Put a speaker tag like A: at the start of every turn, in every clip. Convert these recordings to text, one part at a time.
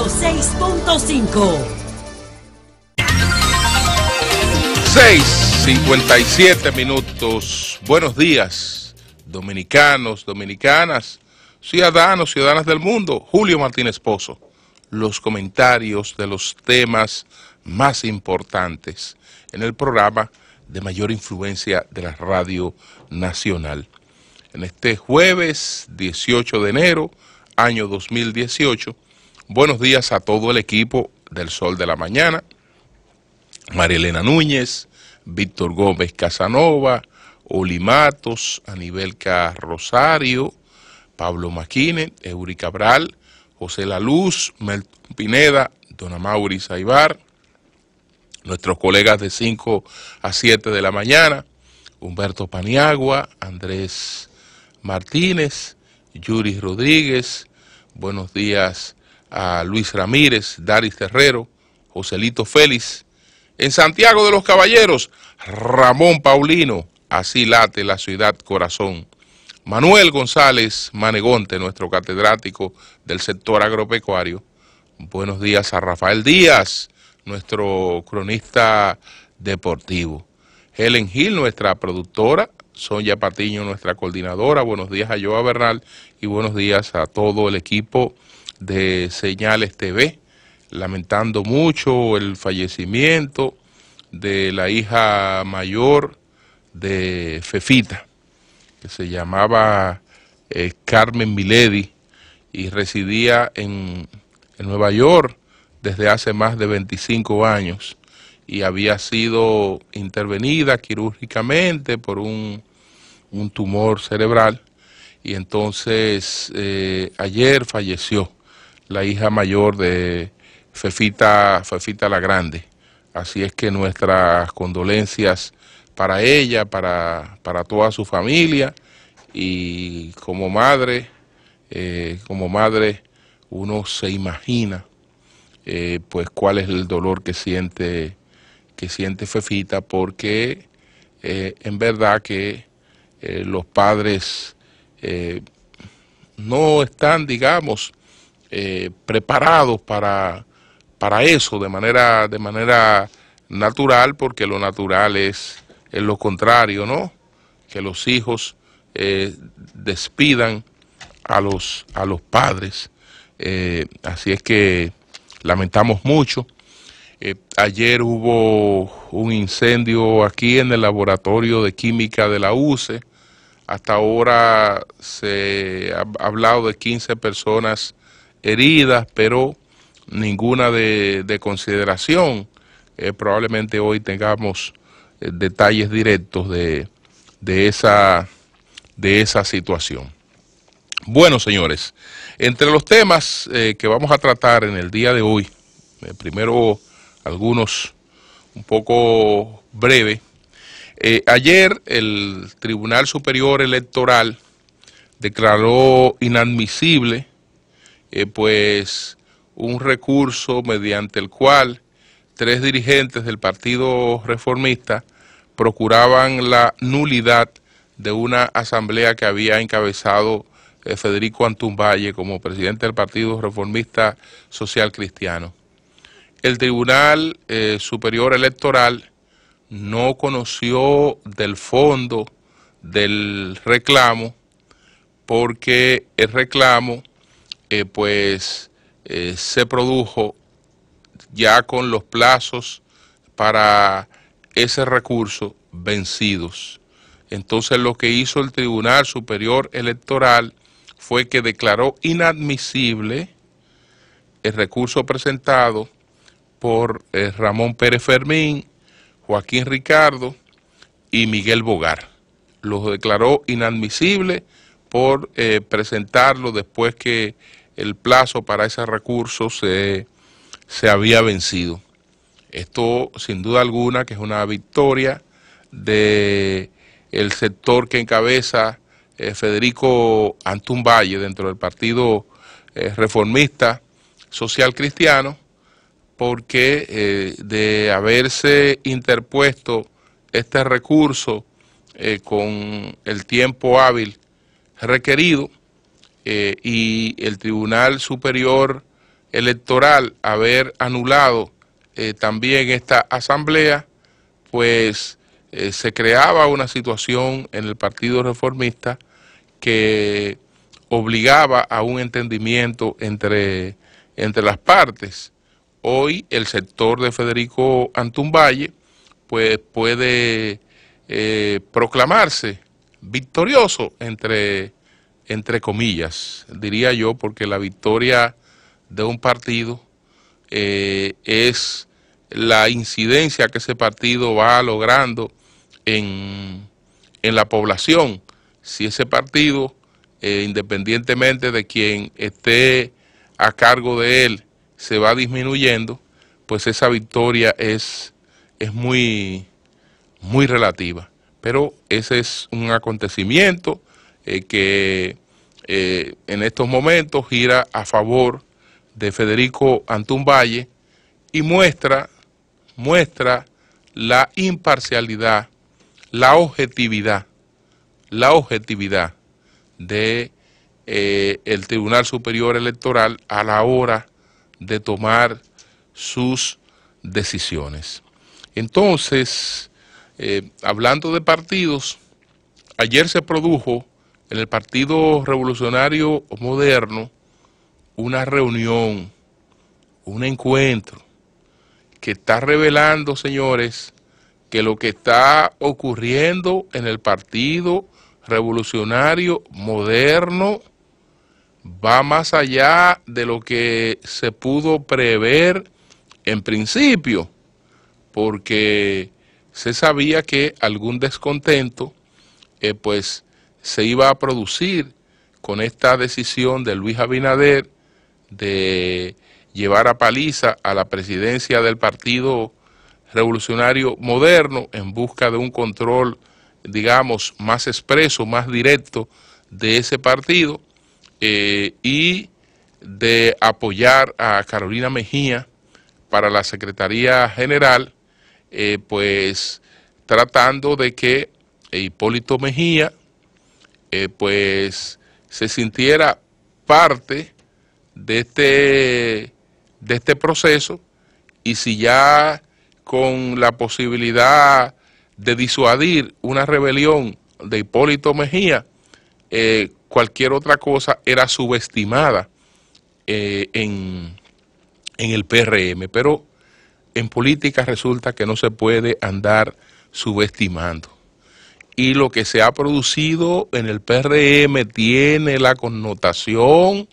A: 106.5.
B: 6:57 minutos. Buenos días, dominicanos, dominicanas, ciudadanos, ciudadanas del mundo. Julio Martínez Pozo, los comentarios de los temas más importantes en el programa de mayor influencia de la Radio Nacional. En este jueves 18 de enero, año 2018, buenos días a todo el equipo del Sol de la Mañana, María Elena Núñez, Víctor Gómez Casanova, Oli Matos, Anibelca Rosario, Pablo Maquine, Eury Cabral, José La Luz, Melton Pineda, Don Amaury Aibar, nuestros colegas de 5 a 7 de la mañana, Humberto Paniagua, Andrés Martínez, Yuri Rodríguez, buenos días a Luis Ramírez, Daris Terrero, Joselito Félix, en Santiago de los Caballeros, Ramón Paulino, así late la ciudad corazón, Manuel González Manegonte, nuestro catedrático del sector agropecuario, buenos días a Rafael Díaz, nuestro cronista deportivo, Helen Gil, nuestra productora, Sonia Patiño, nuestra coordinadora, buenos días a Joa Bernal y buenos días a todo el equipo de Señales TV, lamentando mucho el fallecimiento de la hija mayor de Fefita, que se llamaba Carmen Milady y residía en Nueva York desde hace más de 25 años y había sido intervenida quirúrgicamente por un tumor cerebral y entonces ayer falleció la hija mayor de Fefita la Grande. Así es que nuestras condolencias para ella, para toda su familia y como madre uno se imagina pues cuál es el dolor que siente Fefita, porque en verdad que los padres no están, digamos, preparados para eso de manera natural, porque lo natural es lo contrario, ¿no? Que los hijos despidan a los padres. Así es que lamentamos mucho. Ayer hubo un incendio aquí en el laboratorio de química de la UCE. Hasta ahora se ha hablado de 15 personas heridas, pero ninguna de consideración. Probablemente hoy tengamos detalles directos de esa situación. Bueno, señores, entre los temas que vamos a tratar en el día de hoy, primero algunos un poco breve. Ayer el Tribunal Superior Electoral declaró inadmisible pues un recurso mediante el cual 3 dirigentes del Partido Reformista procuraban la nulidad de una asamblea que había encabezado Federico Antún Valle como presidente del Partido Reformista Social Cristiano. El Tribunal Superior Electoral no conoció del fondo del reclamo, porque el reclamo se produjo ya con los plazos para ese recurso vencidos. Entonces lo que hizo el Tribunal Superior Electoral fue que declaró inadmisible el recurso presentado por Ramón Pérez Fermín, Joaquín Ricardo y Miguel Bogar. Los declaró inadmisible por presentarlo después que el plazo para ese recurso se había vencido. Esto, sin duda alguna, que es una victoria del sector que encabeza Federico Antún Valle dentro del Partido Reformista Social Cristiano, porque de haberse interpuesto este recurso con el tiempo hábil requerido y el Tribunal Superior Electoral haber anulado también esta asamblea, pues se creaba una situación en el Partido Reformista que obligaba a un entendimiento entre las partes. Hoy el sector de Federico Antunvalle pues puede proclamarse victorioso entre comillas, diría yo, porque la victoria de un partido es la incidencia que ese partido va logrando en la población. Si ese partido, independientemente de quien esté a cargo de él, se va disminuyendo, pues esa victoria es muy relativa. Pero ese es un acontecimiento que en estos momentos gira a favor de Federico Antunvalle y muestra la imparcialidad, la objetividad de el Tribunal Superior Electoral a la hora de tomar sus decisiones. Entonces, hablando de partidos, ayer se produjo en el Partido Revolucionario Moderno una reunión, un encuentro que está revelando, señores, que lo que está ocurriendo en el Partido Revolucionario Moderno va más allá de lo que se pudo prever en principio, porque se sabía que algún descontento pues se iba a producir con esta decisión de Luis Abinader de llevar a paliza a la presidencia del Partido Revolucionario Moderno en busca de un control, digamos, más expreso, más directo de ese partido y de apoyar a Carolina Mejía para la Secretaría General, pues tratando de que Hipólito Mejía pues se sintiera parte de este proceso, y si ya con la posibilidad de disuadir una rebelión de Hipólito Mejía, cualquier otra cosa era subestimada en el PRM, pero en política resulta que no se puede andar subestimando. Y lo que se ha producido en el PRM tiene la connotación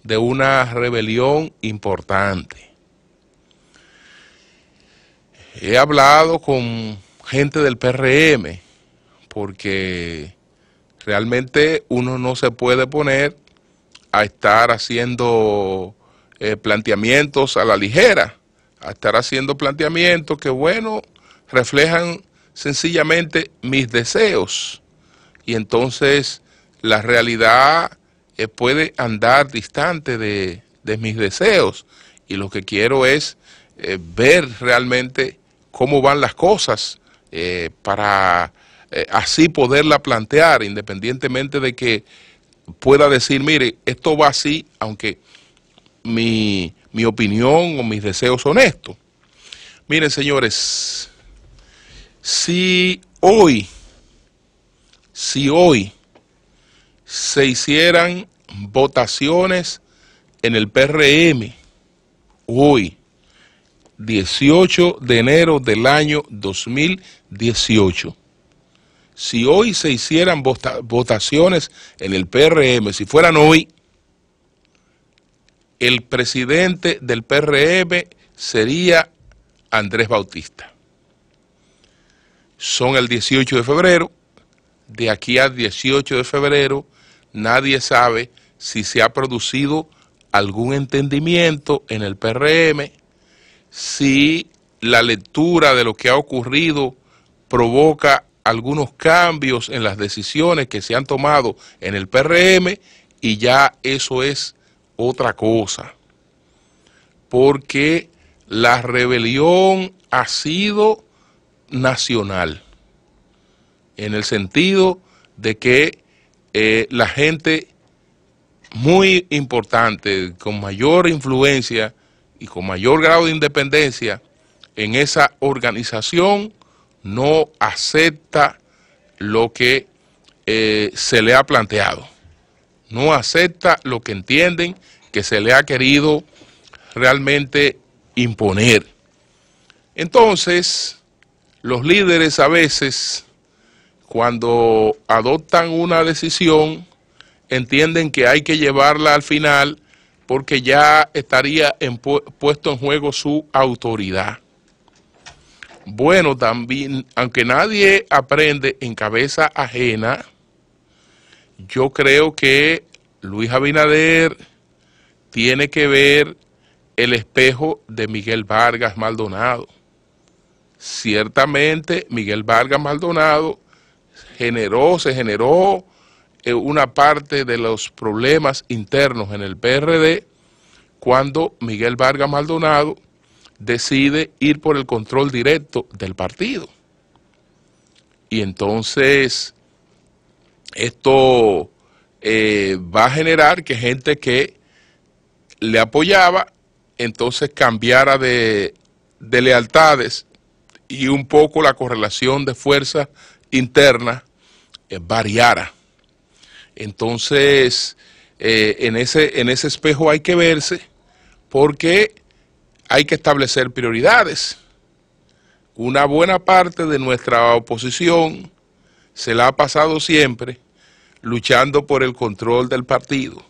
B: de una rebelión importante. He hablado con gente del PRM porque realmente uno no se puede poner a estar haciendo planteamientos a la ligera, a estar haciendo planteamientos que, bueno, reflejan sencillamente mis deseos, y entonces la realidad puede andar distante de mis deseos, y lo que quiero es ver realmente cómo van las cosas para así poderla plantear, independientemente de que pueda decir, mire, esto va así, aunque mi opinión o mis deseos son estos. Miren, señores, si hoy se hicieran votaciones en el PRM, hoy, 18 de enero del año 2018, si hoy se hicieran votaciones en el PRM, si fueran hoy, el presidente del PRM sería Andrés Bautista. Son el 18 de febrero, de aquí al 18 de febrero nadie sabe si se ha producido algún entendimiento en el PRM, si la lectura de lo que ha ocurrido provoca algunos cambios en las decisiones que se han tomado en el PRM, y ya eso es otra cosa, porque la rebelión ha sido nacional, en el sentido de que la gente muy importante, con mayor influencia y con mayor grado de independencia en esa organización, no acepta lo que se le ha planteado, no acepta lo que entienden que se le ha querido realmente imponer. Entonces, los líderes a veces, cuando adoptan una decisión, entienden que hay que llevarla al final porque ya estaría puesto en juego su autoridad. Bueno, también, aunque nadie aprende en cabeza ajena, yo creo que Luis Abinader tiene que ver el espejo de Miguel Vargas Maldonado. Ciertamente Miguel Vargas Maldonado se generó una parte de los problemas internos en el PRD cuando Miguel Vargas Maldonado decide ir por el control directo del partido. Y entonces esto va a generar que gente que le apoyaba entonces cambiara de lealtades y un poco la correlación de fuerzas internas variara. Entonces, en ese espejo hay que verse porque hay que establecer prioridades. Una buena parte de nuestra oposición se la ha pasado siempre luchando por el control del partido,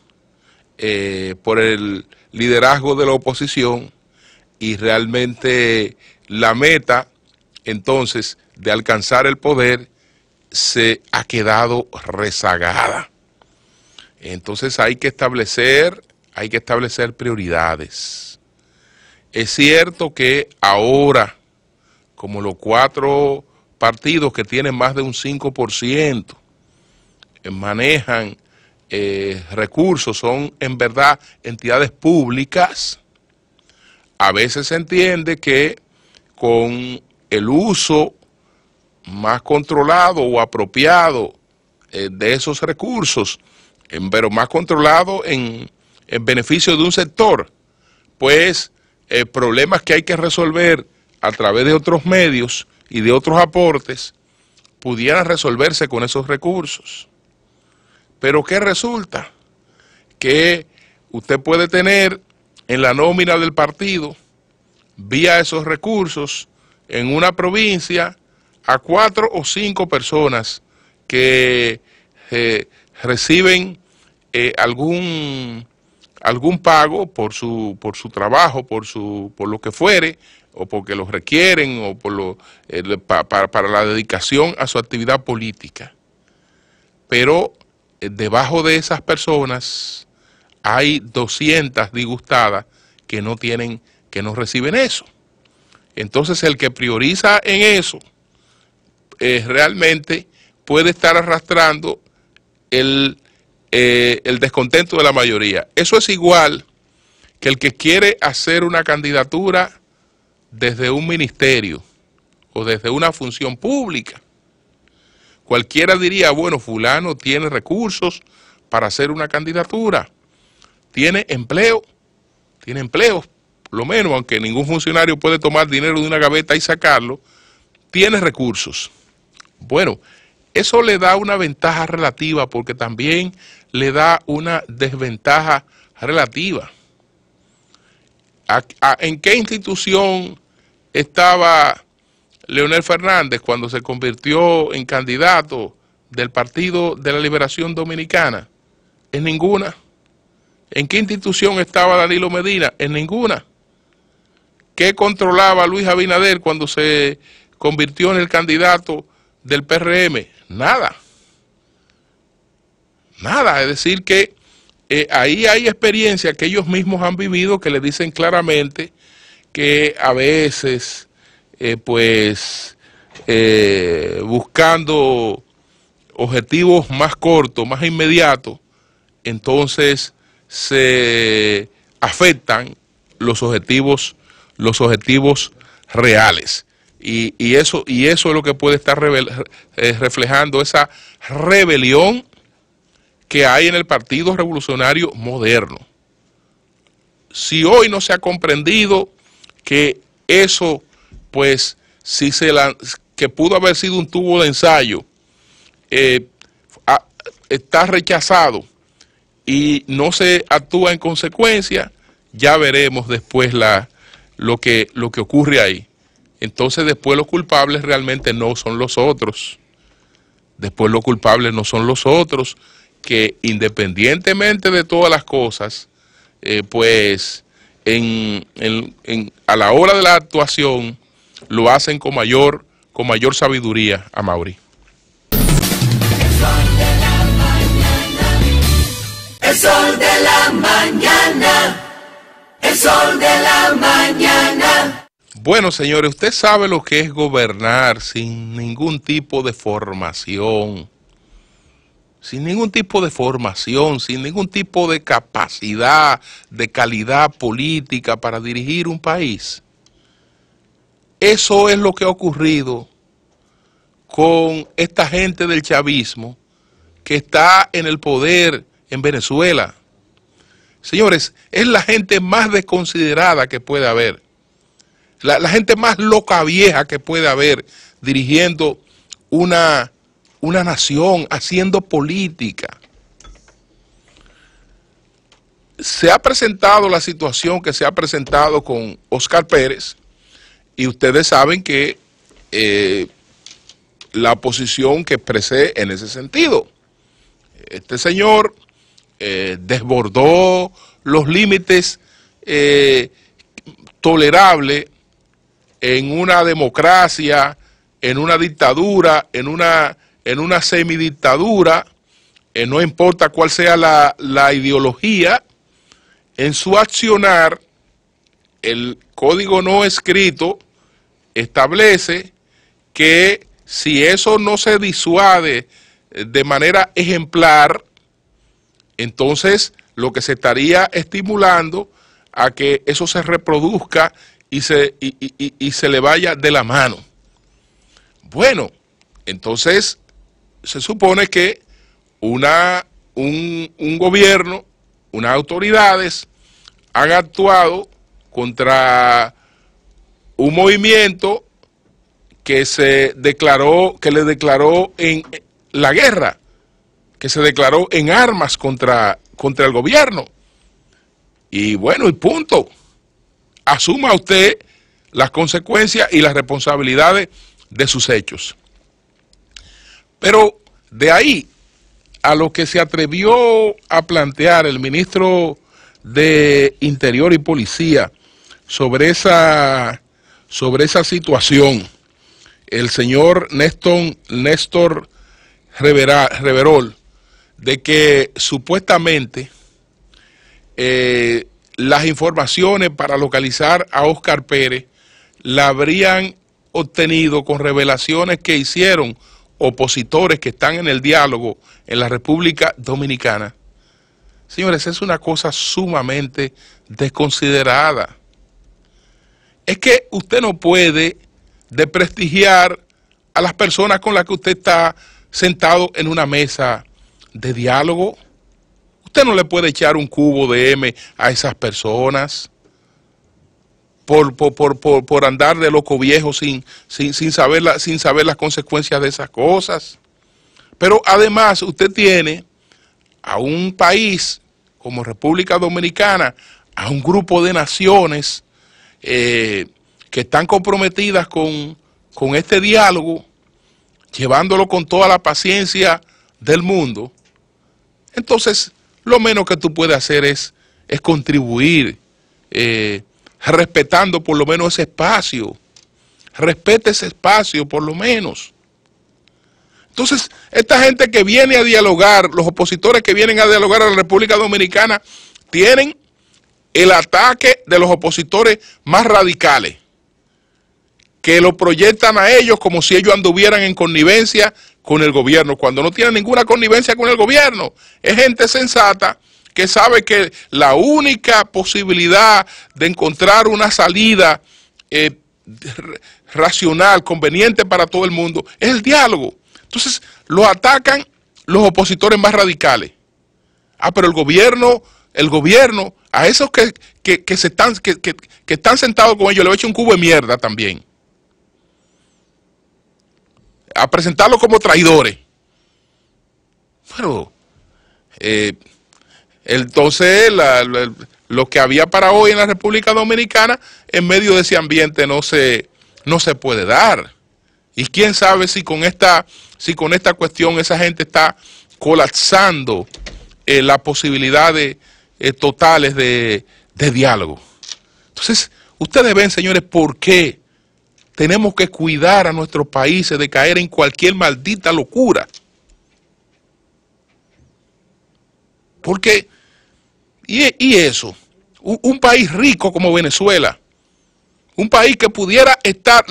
B: por el liderazgo de la oposición, y realmente la meta entonces de alcanzar el poder se ha quedado rezagada. Entonces hay que establecer prioridades. Es cierto que ahora, como los 4 partidos que tienen más de un 5%, manejan recursos, son en verdad entidades públicas, a veces se entiende que con el uso más controlado o apropiado de esos recursos, pero más controlado en beneficio de un sector, pues problemas que hay que resolver a través de otros medios y de otros aportes pudieran resolverse con esos recursos. Pero ¿qué resulta? Que usted puede tener en la nómina del partido, vía esos recursos, en una provincia, a 4 o 5 personas que reciben algún pago por su trabajo, por lo que fuere, o porque lo requieren, o por para la dedicación a su actividad política. Pero debajo de esas personas hay 200 disgustadas que no reciben eso. Entonces el que prioriza en eso realmente puede estar arrastrando el descontento de la mayoría. Eso es igual que el que quiere hacer una candidatura desde un ministerio o desde una función pública. Cualquiera diría, bueno, fulano tiene recursos para hacer una candidatura, tiene empleo, por lo menos, aunque ningún funcionario puede tomar dinero de una gaveta y sacarlo, tiene recursos. Bueno, eso le da una ventaja relativa porque también le da una desventaja relativa. ¿En qué institución estaba Leonel Fernández cuando se convirtió en candidato del Partido de la Liberación Dominicana? En ninguna. ¿En qué institución estaba Danilo Medina? En ninguna. ¿Qué controlaba Luis Abinader cuando se convirtió en el candidato del PRM? Nada. Nada. Es decir que ahí hay experiencias que ellos mismos han vivido que le dicen claramente que a veces buscando objetivos más cortos, más inmediatos, entonces se afectan los objetivos reales. Y eso es lo que puede estar reflejando esa rebelión que hay en el Partido Revolucionario Moderno. Si hoy no se ha comprendido que eso, pues, que pudo haber sido un tubo de ensayo, está rechazado y no se actúa en consecuencia, ya veremos después lo que ocurre ahí. Entonces después los culpables realmente no son los otros. Después los culpables no son los otros, que independientemente de todas las cosas, pues a la hora de la actuación lo hacen con mayor sabiduría, Amaury.
A: El sol de la mañana, el sol de la mañana.
B: Bueno, señores, usted sabe lo que es gobernar sin ningún tipo de formación, sin ningún tipo de capacidad, de calidad política para dirigir un país. Eso es lo que ha ocurrido con esta gente del chavismo que está en el poder en Venezuela. Señores, es la gente más desconsiderada que puede haber. La gente más loca vieja que puede haber dirigiendo una nación, haciendo política. Se ha presentado la situación que se ha presentado con Óscar Pérez, y ustedes saben que la oposición que expresé en ese sentido. Este señor desbordó los límites tolerables en una democracia, en una dictadura, en una semidictadura, no importa cuál sea la ideología. En su accionar, el código no escrito establece que si eso no se disuade de manera ejemplar, entonces lo que se estaría estimulando a que eso se reproduzca y se le vaya de la mano. Bueno, entonces se supone que un gobierno, unas autoridades han actuado contra un movimiento que le declaró en la guerra, que se declaró en armas contra el gobierno. Y bueno, y punto. Asuma usted las consecuencias y las responsabilidades de sus hechos. Pero de ahí a lo que se atrevió a plantear el ministro de Interior y Policía sobre esa situación, el señor Néstor Reverol, de que supuestamente las informaciones para localizar a Óscar Pérez la habrían obtenido con revelaciones que hicieron opositores que están en el diálogo en la República Dominicana. Señores, es una cosa sumamente desconsiderada. Es que usted no puede desprestigiar a las personas con las que usted está sentado en una mesa de diálogo. Usted no le puede echar un cubo de M a esas personas por andar de loco viejo sin saber las consecuencias de esas cosas. Pero además usted tiene a un país como República Dominicana, a un grupo de naciones que están comprometidas con este diálogo, llevándolo con toda la paciencia del mundo. Entonces, lo menos que tú puedes hacer es contribuir, respetando por lo menos ese espacio. Respete ese espacio por lo menos. Entonces, esta gente que viene a dialogar, los opositores que vienen a dialogar a la República Dominicana, tienen el ataque de los opositores más radicales, que lo proyectan a ellos como si ellos anduvieran en connivencia con el gobierno, cuando no tienen ninguna connivencia con el gobierno. Es gente sensata que sabe que la única posibilidad de encontrar una salida racional, conveniente para todo el mundo, es el diálogo. Entonces, lo atacan los opositores más radicales. Ah, pero el gobierno, a esos que están sentados con ellos, le va a echar un cubo de mierda también. A presentarlos como traidores. Pero, entonces, lo que había para hoy en la República Dominicana, en medio de ese ambiente no se puede dar. Y quién sabe si con esta cuestión esa gente está colapsando las posibilidades totales de diálogo. Entonces, ustedes ven, señores, por qué tenemos que cuidar a nuestros países de caer en cualquier maldita locura. Porque, y eso, un país rico como Venezuela, un país que pudiera estar,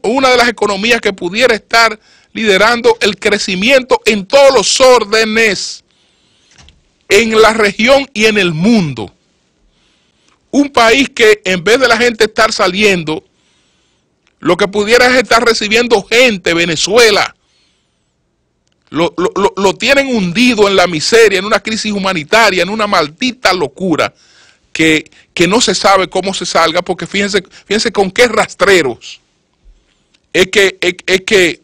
B: una de las economías que pudiera estar liderando el crecimiento en todos los órdenes, en la región y en el mundo. Un país que en vez de la gente estar saliendo, lo que pudiera es estar recibiendo gente, Venezuela. Lo tienen hundido en la miseria, en una crisis humanitaria, en una maldita locura que no se sabe cómo se salga, porque fíjense con qué rastreros es que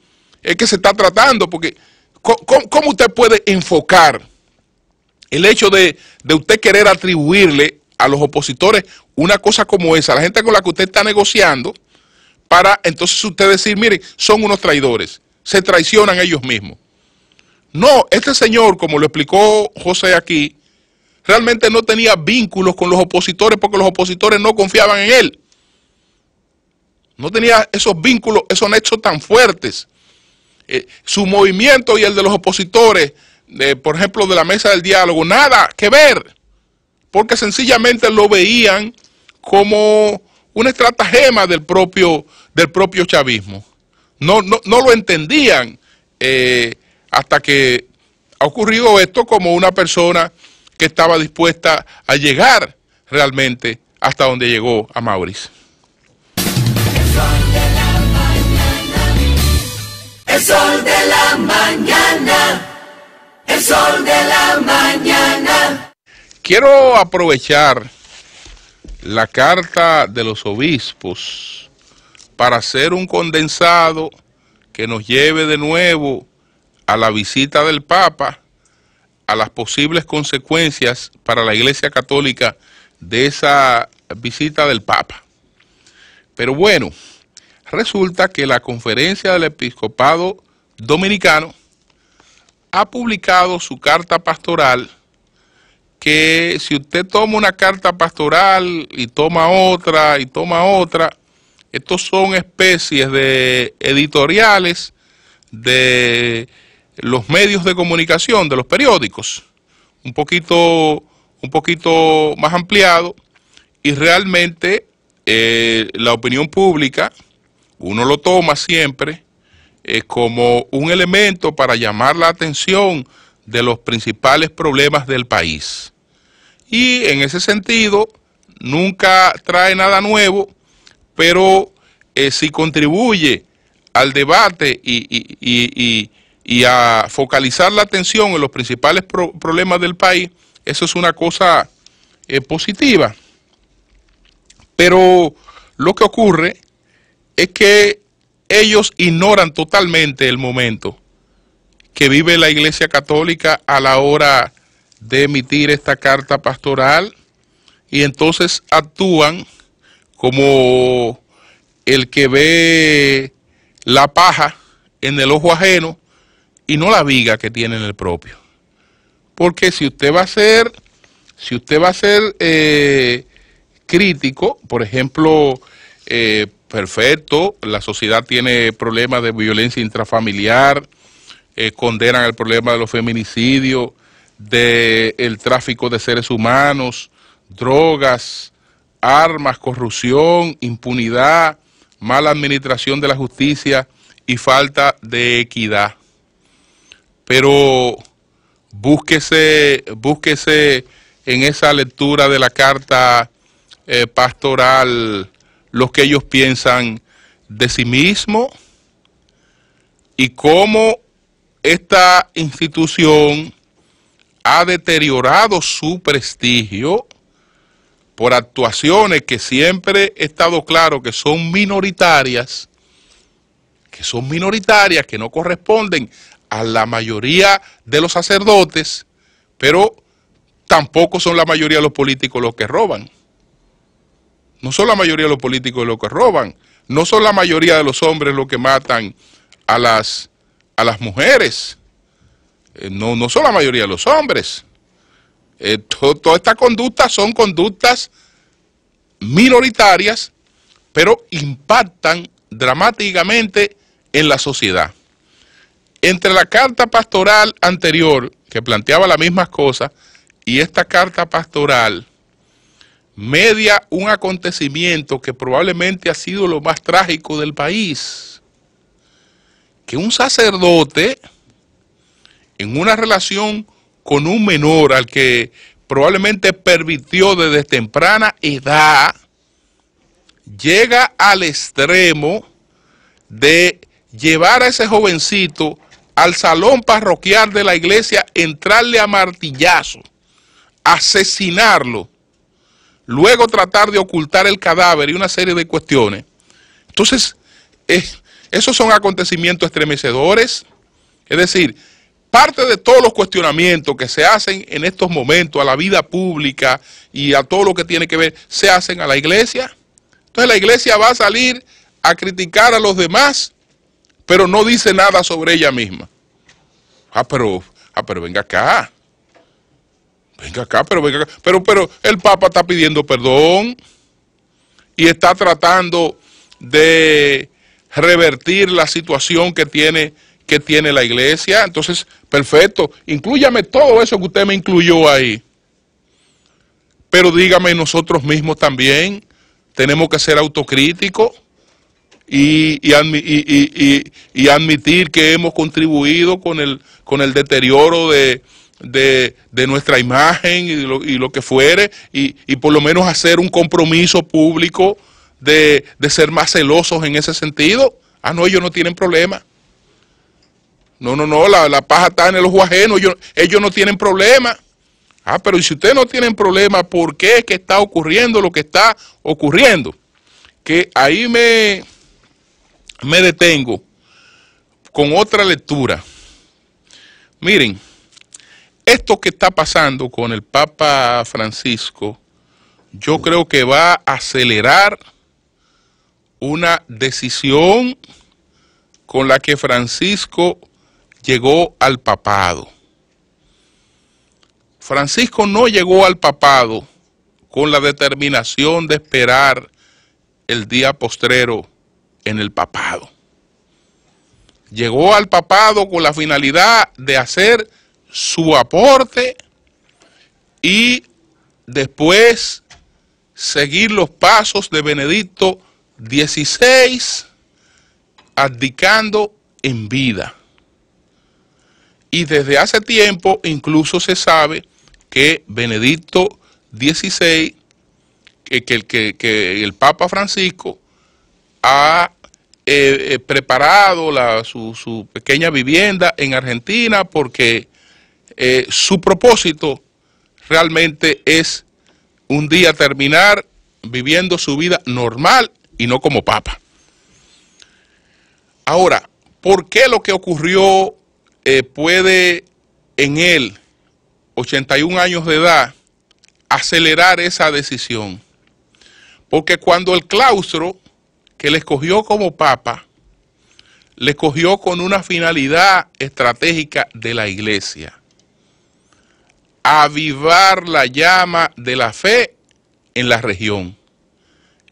B: se está tratando, porque ¿cómo usted puede enfocar el hecho de usted querer atribuirle a los opositores una cosa como esa, a la gente con la que usted está negociando, para entonces usted decir, miren, son unos traidores, se traicionan ellos mismos? No, este señor, como lo explicó José aquí, realmente no tenía vínculos con los opositores porque los opositores no confiaban en él. No tenía esos vínculos, esos nexos tan fuertes. Su movimiento y el de los opositores, por ejemplo, de la mesa del diálogo, nada que ver, porque sencillamente lo veían como una estratagema del propio chavismo. No lo entendían hasta que ha ocurrido esto como una persona que estaba dispuesta a llegar realmente hasta donde llegó a Maurice.
A: El sol de la mañana, el sol de la mañana.
B: Quiero aprovechar la carta de los obispos para hacer un condensado que nos lleve de nuevo a la visita del Papa, a las posibles consecuencias para la Iglesia Católica de esa visita del Papa. Pero bueno, resulta que la Conferencia del Episcopado Dominicano ha publicado su carta pastoral, que si usted toma una carta pastoral y toma otra, estos son especies de editoriales de los medios de comunicación, de los periódicos, un poquito más ampliado, y realmente la opinión pública, uno lo toma siempre como un elemento para llamar la atención de los principales problemas del país. Y en ese sentido, nunca trae nada nuevo, pero si contribuye al debate y a focalizar la atención en los principales problemas del país, eso es una cosa positiva. Pero lo que ocurre es que ellos ignoran totalmente el momento que vive la Iglesia Católica a la hora de emitir esta carta pastoral, y entonces actúan como el que ve la paja en el ojo ajeno y no la viga que tiene en el propio. Porque si usted va a ser crítico, por ejemplo, perfecto, la sociedad tiene problemas de violencia intrafamiliar, condenan el problema de los feminicidios, del tráfico de seres humanos, drogas, armas, corrupción, impunidad, mala administración de la justicia y falta de equidad. Pero búsquese en esa lectura de la carta pastoral lo que ellos piensan de sí mismos y cómo esta institución ha deteriorado su prestigio por actuaciones que siempre he estado claro que son minoritarias, que no corresponden a la mayoría de los sacerdotes, pero tampoco son la mayoría de los políticos los que roban. No son la mayoría de los políticos los que roban, no son la mayoría de los hombres los que matan a las mujeres, no son la mayoría de los hombres. Todas estas conductas son conductas minoritarias, pero impactan dramáticamente en la sociedad. Entre la carta pastoral anterior, que planteaba las mismas cosas, y esta carta pastoral, media un acontecimiento que probablemente ha sido lo más trágico del país, que un sacerdote en una relación con un menor al que probablemente pervirtió desde temprana edad, llega al extremo de llevar a ese jovencito al salón parroquial de la iglesia, entrarle a martillazo, asesinarlo, luego tratar de ocultar el cadáver y una serie de cuestiones. Entonces, esos son acontecimientos estremecedores. Es decir, parte de todos los cuestionamientos que se hacen en estos momentos a la vida pública y a todo lo que tiene que ver, se hacen a la iglesia. Entonces la iglesia va a salir a criticar a los demás, pero no dice nada sobre ella misma. Pero venga acá. Venga acá. Pero el Papa está pidiendo perdón y está tratando de revertir la situación que tiene la iglesia. Entonces, perfecto, inclúyame todo eso que usted me incluyó ahí. Pero dígame, nosotros mismos también tenemos que ser autocríticos y admitir que hemos contribuido con el deterioro de nuestra imagen y lo que fuere, y por lo menos hacer un compromiso público de ser más celosos en ese sentido. No, ellos no tienen problema. No, la paja está en el ojo ajeno, ellos no tienen problema. Pero ¿y si ustedes no tienen problema, por qué es que está ocurriendo lo que está ocurriendo? Que ahí me detengo con otra lectura. Miren, esto que está pasando con el Papa Francisco, yo creo que va a acelerar una decisión con la que Francisco llegó al papado. Francisco no llegó al papado con la determinación de esperar el día postrero en el papado. Llegó al papado con la finalidad de hacer su aporte y después seguir los pasos de Benedicto XVI, abdicando en vida. Y desde hace tiempo incluso se sabe que Benedicto XVI, que el Papa Francisco ha preparado su pequeña vivienda en Argentina, porque su propósito realmente es un día terminar viviendo su vida normal y no como Papa. Ahora, ¿por qué lo que ocurrió puede en él, 81 años de edad, acelerar esa decisión? Porque cuando el claustro que le escogió como Papa, le escogió con una finalidad estratégica de la iglesia: avivar la llama de la fe en la región.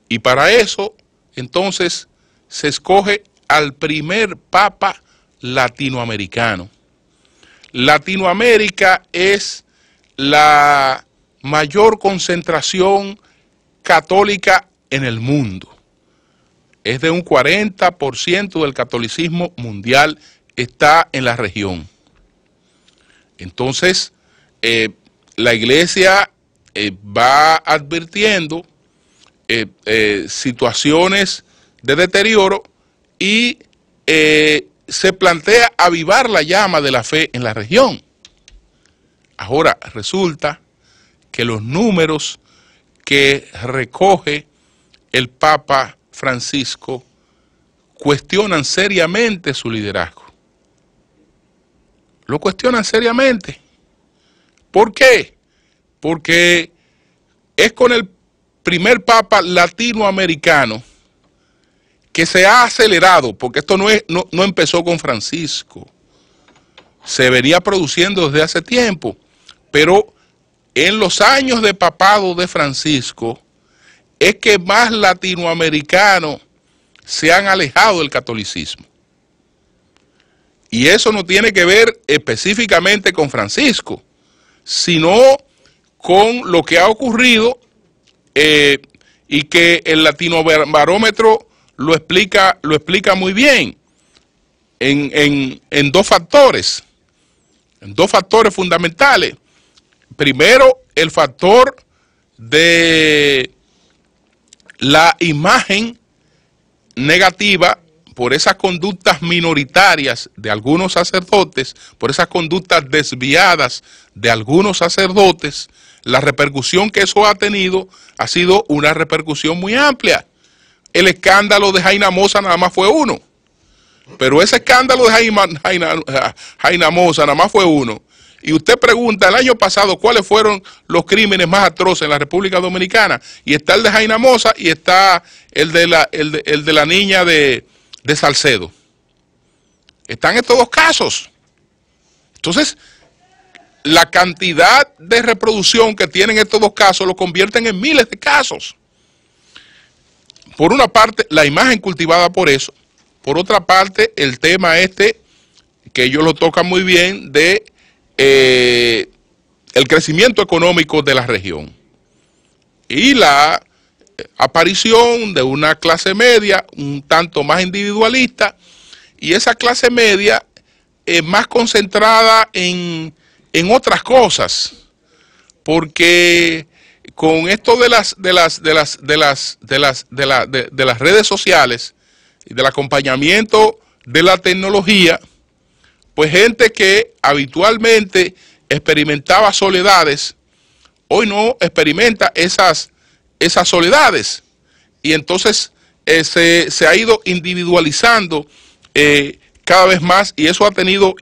B: Y para eso, entonces, se escoge al primer Papa latinoamericano. Latinoamérica es la mayor concentración católica en el mundo. Es de un 40% del catolicismo mundial está en la región. Entonces, la iglesia va advirtiendo situaciones de deterioro y se plantea avivar la llama de la fe en la región. Ahora resulta que los números que recoge el Papa Francisco cuestionan seriamente su liderazgo. Lo cuestionan seriamente. ¿Por qué? Porque es con el primer Papa latinoamericano que se ha acelerado, porque esto no empezó con Francisco, se venía produciendo desde hace tiempo, pero en los años de papado de Francisco es que más latinoamericanos se han alejado del catolicismo. Y eso no tiene que ver específicamente con Francisco, sino con lo que ha ocurrido y que el Latinobarómetro lo explica muy bien en dos factores fundamentales. Primero, el factor de la imagen negativa por esas conductas minoritarias de algunos sacerdotes, por esas conductas desviadas de algunos sacerdotes. La repercusión que eso ha tenido ha sido una repercusión muy amplia. El escándalo de Jaina Moza nada más fue uno, pero ese escándalo de Jaina Moza nada más fue uno. Y usted pregunta, el año pasado, ¿cuáles fueron los crímenes más atroces en la República Dominicana? Y está el de Jaina Moza y está el de la niña de Salcedo. Están estos dos casos. Entonces, la cantidad de reproducción que tienen estos dos casos lo convierten en miles de casos. Por una parte, la imagen cultivada por eso. Por otra parte, el tema que ellos lo tocan muy bien, de el crecimiento económico de la región. Y la aparición de una clase media un tanto más individualista, y esa clase media más concentrada en otras cosas, porque con esto de las redes sociales y del acompañamiento de la tecnología, pues gente que habitualmente experimentaba soledades, hoy no experimenta esas soledades, y entonces se ha ido individualizando cada vez más, y eso ha tenido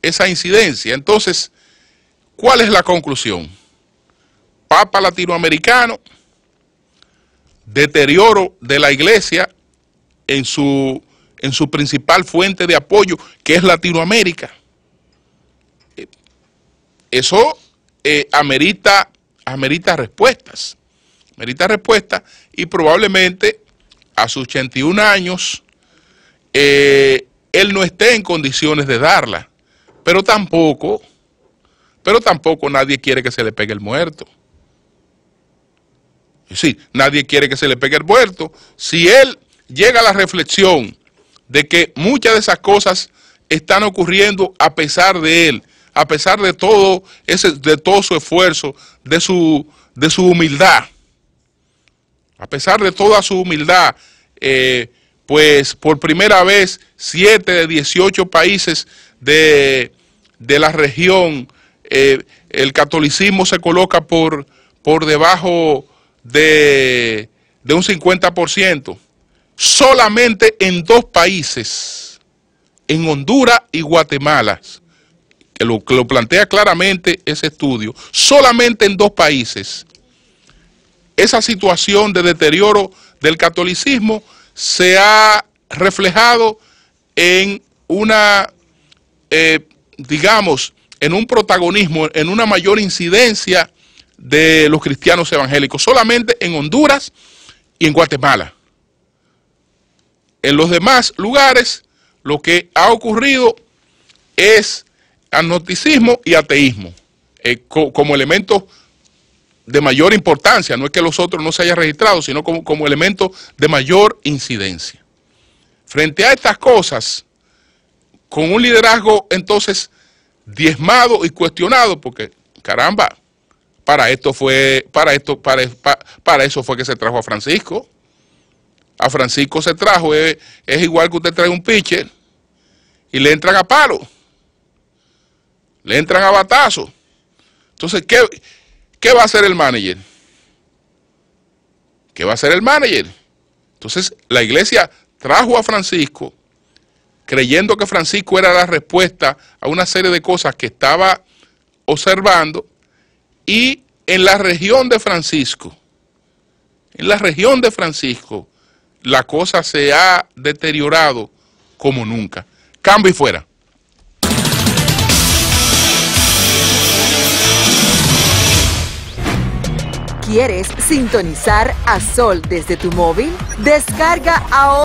B: esa incidencia. Entonces, ¿cuál es la conclusión? Papa latinoamericano, deterioro de la iglesia en su principal fuente de apoyo, que es Latinoamérica. Eso amerita respuestas. Y probablemente a sus 81 años él no esté en condiciones de darla. Pero tampoco nadie quiere que se le pegue el muerto. Sí, nadie quiere que se le pegue el muerto. Si él llega a la reflexión de que muchas de esas cosas están ocurriendo a pesar de él, a pesar de todo su esfuerzo, de su humildad, a pesar de toda su humildad, pues por primera vez 7 de 18 países de la región, el catolicismo se coloca por debajo de un 50%. Solamente en 2 países, en Honduras y Guatemala, que lo plantea claramente ese estudio, solamente en 2 países, esa situación de deterioro del catolicismo se ha reflejado en digamos, en un protagonismo, en una mayor incidencia de los cristianos evangélicos, solamente en Honduras y en Guatemala. En los demás lugares, lo que ha ocurrido es agnosticismo y ateísmo como elementos de mayor importancia. No es que los otros no se hayan registrado, sino como elementos de mayor incidencia. Frente a estas cosas, con un liderazgo entonces diezmado y cuestionado, porque caramba, para eso fue que se trajo a Francisco. A Francisco se trajo, es igual que usted trae un pitcher y le entran a palo. le entran a batazo. Entonces, ¿qué va a hacer el manager? ¿Qué va a hacer el manager? Entonces, la iglesia trajo a Francisco, creyendo que Francisco era la respuesta a una serie de cosas que estaba observando, y en la región de Francisco, la cosa se ha deteriorado como nunca. Cambio y fuera.
C: ¿Quieres sintonizar a Sol desde tu móvil? Descarga ahora